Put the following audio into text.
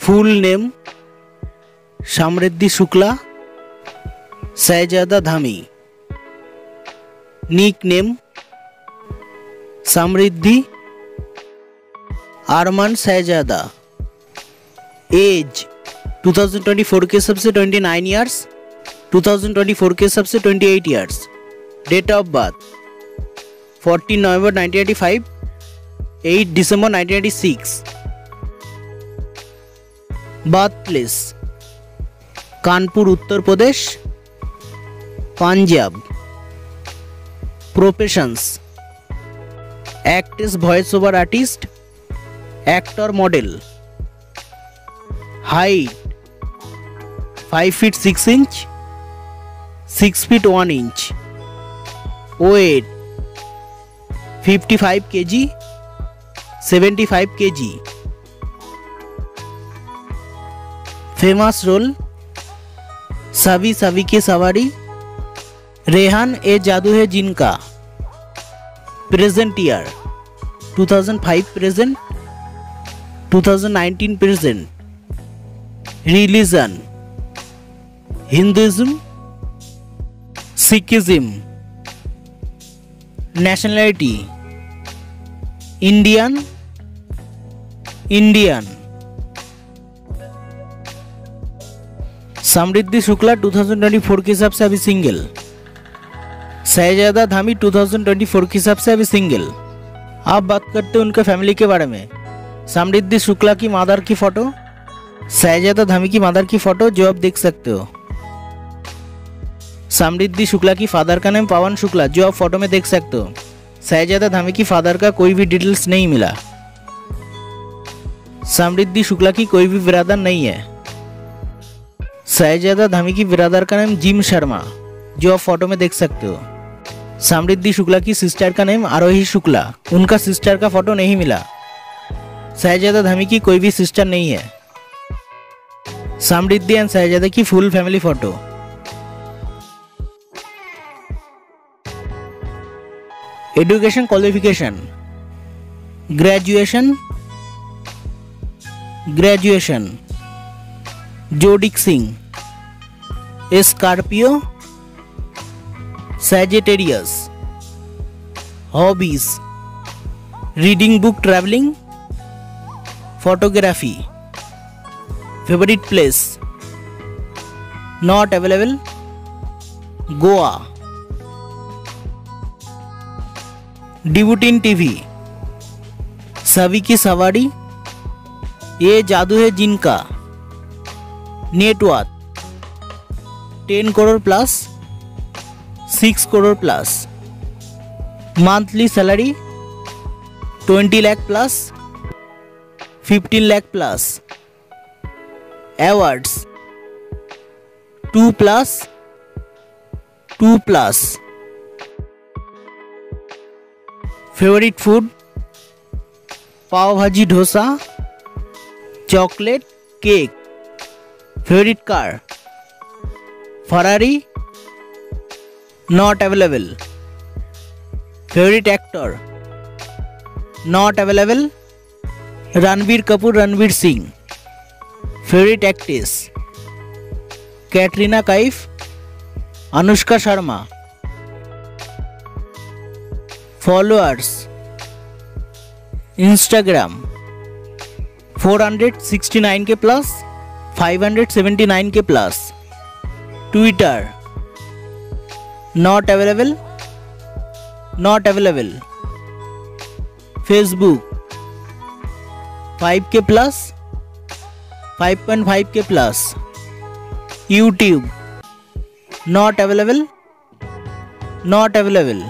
Full name समृद्धि शुक्ला शहजादा Dhami. Nick name समृद्धि अरमान शहजादा। As 2024 के हिसाब से 29 ईयर्स, 2024 के हिसाब से 28 years. Date of birth 14 November 1985, 8 December 1986। Birth place Kanpur Uttar Pradesh Punjab. Professions actress, voice over artist, actor, model. Height 5 feet 6 inch, 6 feet 1 inch. Weight 55 kg, 75 kg। Famous role सभी सभी की सवारी, रेहान ए जादू है जिनका। Present year 2005 present, 2019 present. Religion Hinduism, Sikhism. Nationality Indian, Indian. Samriddhi Shukla 2024 के हिसाब से अभी सिंगल। शहजादा धामी 2024 के हिसाब से अभी सिंगल। आप बात करते हैं उनके फैमिली के बारे में। समृद्धि शुक्ला की मदर की फोटो, शहजादा धामी की मदर की फोटो जो आप देख सकते हो। समृद्धि शुक्ला की फादर का नाम पवन शुक्ला जो आप फोटो में देख सकते हो। शहजादा धामी की फादर का कोई भी डिटेल्स नहीं मिला। समृद्धि शुक्ला की कोई भी बिरादर नहीं है। शहजादा धामी की बिरादर का नाम जिम शर्मा जो आप फोटो में देख सकते हो। समृद्धि शुक्ला की सिस्टर का नाम आरोही शुक्ला, उनका सिस्टर का फोटो नहीं मिला। शहजादा धामी की कोई भी सिस्टर नहीं है। समृद्धि एंड शहजादा की full family photo. Education qualification graduation, graduation. Zodiac सिंह, Scorpio, Sagittarius. Hobbies reading book, travelling, photography. Favourite place not available, Goa. Debut in TV सभी की सवारी, ये जादू है जिनका। Net worth 10 crore plus, 6 crore plus. Monthly salary 20 lakh plus, 15 lakh plus. Awards 2 plus, 2 plus. Favourite food pav bhaji, dosa, chocolate, cake. Favourite car Ferrari, not available. Favourite actor not available, Ranbir Kapoor, Ranbir Singh. Favourite actress Katrina Kaif, Anushka Sharma. Followers Instagram 469 के plus, 579 के plus. Twitter not available, not available. Facebook 5 के plus, 5.5 के plus. YouTube not available, not available.